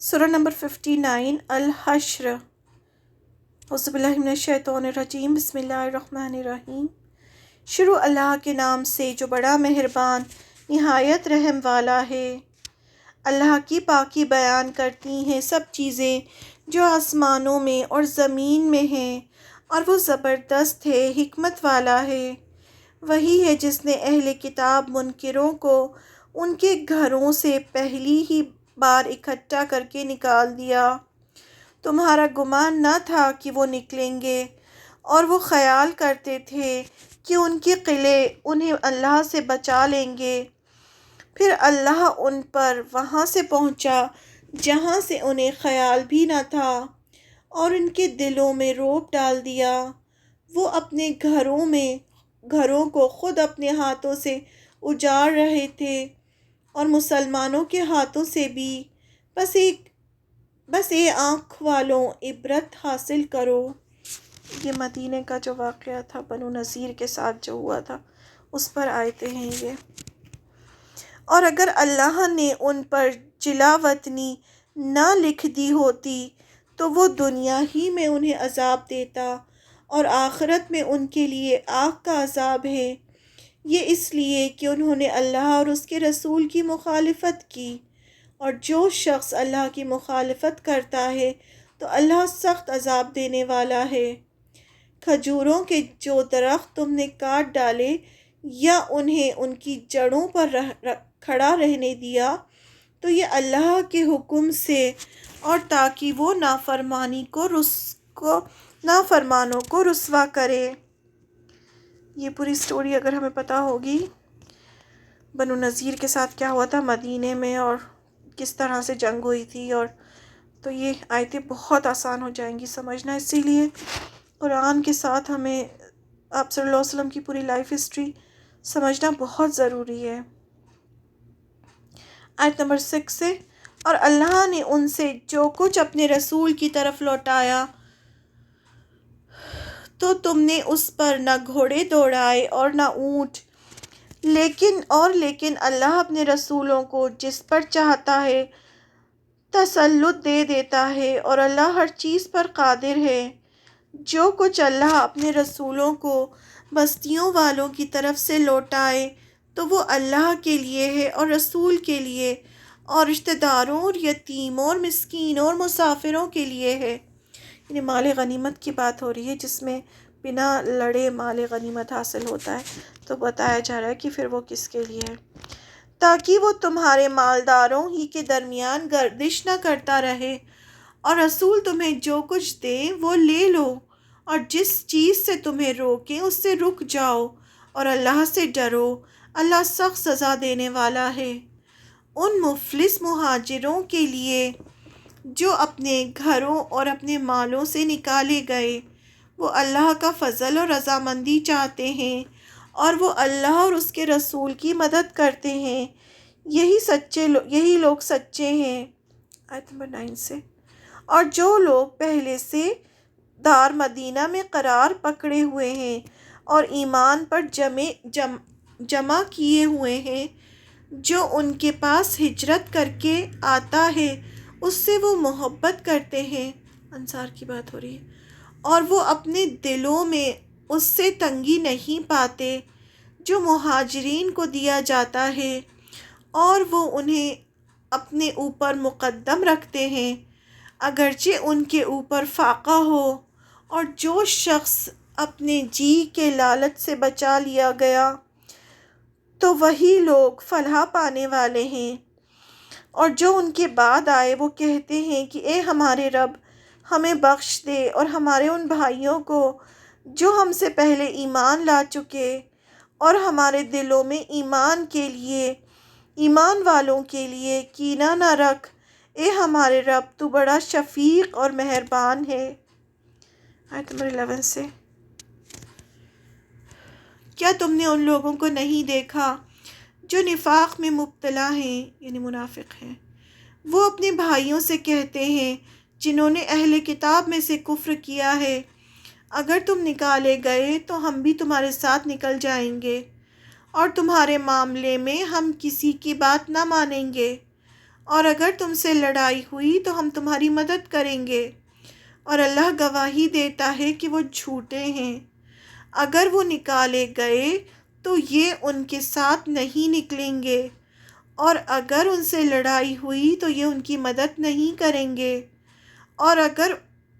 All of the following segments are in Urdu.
سورہ نمبر 59 الحشر۔ اعوذ باللہ من الشیطان الرجیم، بسم اللہ الرحمن الرحیم۔ شروع اللہ کے نام سے جو بڑا مہربان نہایت رحم والا ہے۔ اللہ کی پاکی بیان کرتی ہیں سب چیزیں جو آسمانوں میں اور زمین میں ہیں، اور وہ زبردست ہے، حکمت والا ہے۔ وہی ہے جس نے اہل کتاب منکروں کو ان کے گھروں سے پہلی ہی بار اکٹھا کر کے نکال دیا۔ تمہارا گمان نہ تھا کہ وہ نکلیں گے، اور وہ خیال کرتے تھے کہ ان کے قلعے انہیں اللہ سے بچا لیں گے۔ پھر اللہ ان پر وہاں سے پہنچا جہاں سے انہیں خیال بھی نہ تھا، اور ان کے دلوں میں رعب ڈال دیا۔ وہ اپنے گھروں کو خود اپنے ہاتھوں سے اجاڑ رہے تھے، اور مسلمانوں کے ہاتھوں سے بھی۔ بس اے آنکھ والوں، عبرت حاصل کرو۔ یہ مدینے کا جو واقعہ تھا بنو نذیر کے ساتھ جو ہوا تھا، اس پر آیتیں ہیں یہ۔ اور اگر اللہ نے ان پر جلا وطنی نہ لکھ دی ہوتی تو وہ دنیا ہی میں انہیں عذاب دیتا، اور آخرت میں ان کے لیے آگ کا عذاب ہے۔ یہ اس لیے کہ انہوں نے اللہ اور اس کے رسول کی مخالفت کی، اور جو شخص اللہ کی مخالفت کرتا ہے تو اللہ سخت عذاب دینے والا ہے۔ کھجوروں کے جو درخت تم نے کاٹ ڈالے یا انہیں ان کی جڑوں پر کھڑا رہنے دیا، تو یہ اللہ کے حکم سے، اور تاکہ وہ نافرمانوں کو رسوا کرے۔ یہ پوری سٹوری اگر ہمیں پتہ ہوگی بنو نذیر کے ساتھ کیا ہوا تھا مدینے میں، اور کس طرح سے جنگ ہوئی تھی، اور تو یہ آیتیں بہت آسان ہو جائیں گی سمجھنا۔ اسی لیے قرآن کے ساتھ ہمیں آپ صلی اللہ علیہ وسلم کی پوری لائف ہسٹری سمجھنا بہت ضروری ہے۔ آیت نمبر 6 سے، اور اللہ نے ان سے جو کچھ اپنے رسول کی طرف لوٹایا تو تم نے اس پر نہ گھوڑے دوڑائے اور نہ اونٹ، لیکن اللہ اپنے رسولوں کو جس پر چاہتا ہے تسلط دے دیتا ہے، اور اللہ ہر چیز پر قادر ہے۔ جو کچھ اللہ اپنے رسولوں کو بستیوں والوں کی طرف سے لوٹائے تو وہ اللہ کے لیے ہے اور رسول کے لیے، اور رشتہ داروں اور یتیموں اور مسکینوں اور مسافروں کے لیے ہے۔ یعنی مال غنیمت کی بات ہو رہی ہے، جس میں بنا لڑے مال غنیمت حاصل ہوتا ہے، تو بتایا جا رہا ہے کہ پھر وہ کس کے لیے ہے، تاکہ وہ تمہارے مالداروں ہی کے درمیان گردش نہ کرتا رہے، اور رسول تمہیں جو کچھ دے وہ لے لو، اور جس چیز سے تمہیں روکیں اس سے رک جاؤ، اور اللہ سے ڈرو، اللہ سخت سزا دینے والا ہے۔ ان مفلس مہاجروں کے لیے جو اپنے گھروں اور اپنے مالوں سے نکالے گئے، وہ اللہ کا فضل اور رضامندی چاہتے ہیں، اور وہ اللہ اور اس کے رسول کی مدد کرتے ہیں، یہی لوگ سچے ہیں۔ آیت نمبر 9 سے، اور جو لوگ پہلے سے دار مدینہ میں قرار پکڑے ہوئے ہیں اور ایمان پر جمع کیے ہوئے ہیں، جو ان کے پاس ہجرت کر کے آتا ہے اس سے وہ محبت کرتے ہیں، انصار کی بات ہو رہی ہے، اور وہ اپنے دلوں میں اس سے تنگی نہیں پاتے جو مہاجرین کو دیا جاتا ہے، اور وہ انہیں اپنے اوپر مقدم رکھتے ہیں اگرچہ ان کے اوپر فاقہ ہو۔ اور جو شخص اپنے جی کے لالچ سے بچا لیا گیا تو وہی لوگ فلاح پانے والے ہیں۔ اور جو ان کے بعد آئے وہ کہتے ہیں کہ اے ہمارے رب، ہمیں بخش دے اور ہمارے ان بھائیوں کو جو ہم سے پہلے ایمان لا چکے، اور ہمارے دلوں میں ایمان والوں کے لیے کینہ نہ رکھ، اے ہمارے رب تو بڑا شفیق اور مہربان ہے۔ آیت نمبر 11 سے، کیا تم نے ان لوگوں کو نہیں دیکھا جو نفاق میں مبتلا ہیں، یعنی منافق ہیں؟ وہ اپنے بھائیوں سے کہتے ہیں جنہوں نے اہل کتاب میں سے کفر کیا ہے، اگر تم نکالے گئے تو ہم بھی تمہارے ساتھ نکل جائیں گے، اور تمہارے معاملے میں ہم کسی کی بات نہ مانیں گے، اور اگر تم سے لڑائی ہوئی تو ہم تمہاری مدد کریں گے، اور اللہ گواہی دیتا ہے کہ وہ جھوٹے ہیں۔ اگر وہ نکالے گئے تو یہ ان کے ساتھ نہیں نکلیں گے، اور اگر ان سے لڑائی ہوئی تو یہ ان کی مدد نہیں کریں گے، اور اگر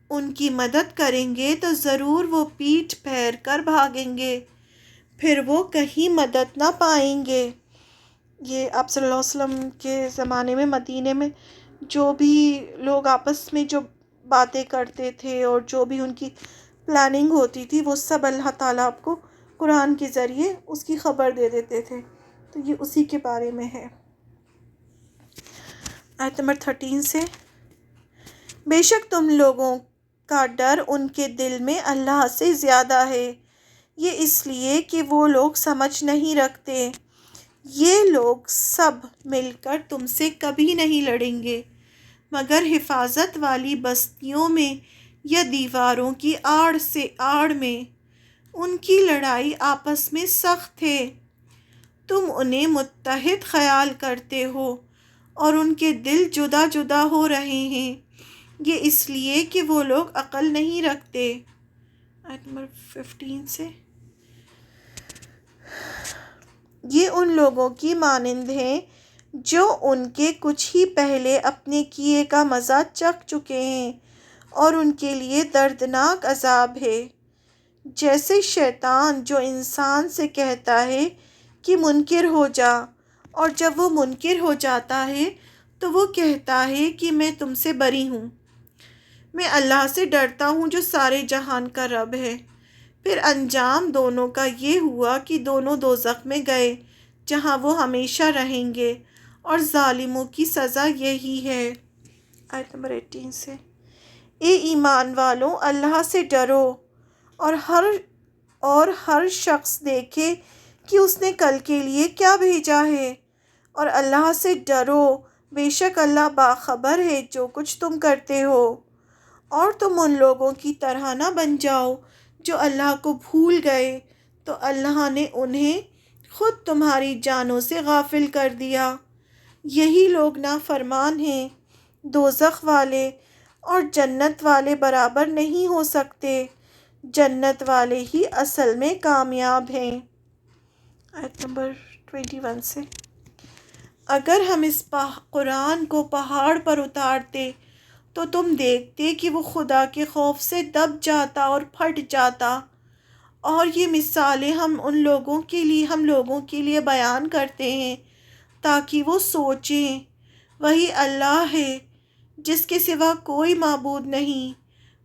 ان کی مدد کریں گے تو ضرور وہ پیٹھ پھیر کر بھاگیں گے، پھر وہ کہیں مدد نہ پائیں گے۔ یہ آپ صلی اللہ علیہ وسلم کے زمانے میں مدینے میں جو بھی لوگ آپس میں جو باتیں کرتے تھے اور جو بھی ان کی پلاننگ ہوتی تھی، وہ سب اللہ تعالیٰ آپ کو قرآن کے ذریعے اس کی خبر دے دیتے تھے۔ تو یہ اسی کے بارے میں ہے۔ آیت نمبر 13 سے، بے شک تم لوگوں کا ڈر ان کے دل میں اللہ سے زیادہ ہے، یہ اس لیے کہ وہ لوگ سمجھ نہیں رکھتے۔ یہ لوگ سب مل کر تم سے کبھی نہیں لڑیں گے، مگر حفاظت والی بستیوں میں یا دیواروں کی آڑ میں۔ ان کی لڑائی آپس میں سخت ہے، تم انہیں متحد خیال کرتے ہو اور ان کے دل جدا جدا ہو رہے ہیں، یہ اس لیے کہ وہ لوگ عقل نہیں رکھتے۔ آیت نمبر 15 سے، یہ ان لوگوں کی مانند ہیں جو ان کے کچھ ہی پہلے اپنے کیے کا مزہ چکھ چکے ہیں، اور ان کے لیے دردناک عذاب ہے۔ جیسے شیطان جو انسان سے کہتا ہے کہ منکر ہو جا، اور جب وہ منکر ہو جاتا ہے تو وہ کہتا ہے کہ میں تم سے بری ہوں، میں اللہ سے ڈرتا ہوں جو سارے جہان کا رب ہے۔ پھر انجام دونوں کا یہ ہوا کہ دونوں دوزخ میں گئے جہاں وہ ہمیشہ رہیں گے، اور ظالموں کی سزا یہی ہے۔ آیت نمبر 18 سے، اے ایمان والوں، اللہ سے ڈرو، اور ہر شخص دیکھے کہ اس نے کل کے لیے کیا بھیجا ہے، اور اللہ سے ڈرو، بے شک اللہ باخبر ہے جو کچھ تم کرتے ہو۔ اور تم ان لوگوں کی طرح نہ بن جاؤ جو اللہ کو بھول گئے تو اللہ نے انہیں خود تمہاری جانوں سے غافل کر دیا۔ یہی لوگ نافرمان ہیں، دوزخ والے اور جنت والے برابر نہیں ہو سکتے، جنت والے ہی اصل میں کامیاب ہیں۔ آیت نمبر 21 سے، اگر ہم اس قرآن کو پہاڑ پر اتارتے تو تم دیکھتے کہ وہ خدا کے خوف سے دب جاتا اور پھٹ جاتا۔ اور یہ مثالیں ہم لوگوں کے لیے بیان کرتے ہیں تاکہ وہ سوچیں۔ وہی اللہ ہے جس کے سوا کوئی معبود نہیں،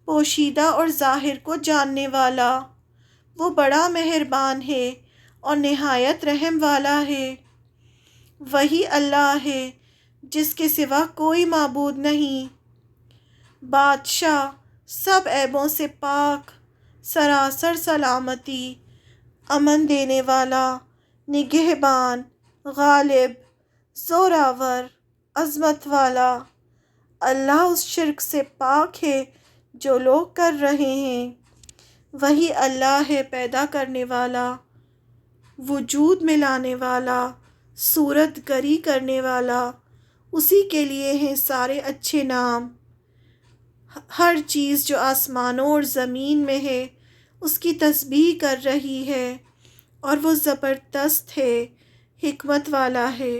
پوشیدہ اور ظاہر کو جاننے والا، وہ بڑا مہربان ہے اور نہایت رحم والا ہے۔ وہی اللہ ہے جس کے سوا کوئی معبود نہیں، بادشاہ، سب عیبوں سے پاک، سراسر سلامتی، امن دینے والا، نگہبان، غالب، زوراور، عظمت والا۔ اللہ اس شرک سے پاک ہے جو لوگ کر رہے ہیں۔ وہی اللہ ہے پیدا کرنے والا، وجود میں لانے والا، صورت گری کرنے والا، اسی کے لیے ہیں سارے اچھے نام۔ ہر چیز جو آسمانوں اور زمین میں ہے اس کی تسبیح کر رہی ہے، اور وہ زبردست ہے، حکمت والا ہے۔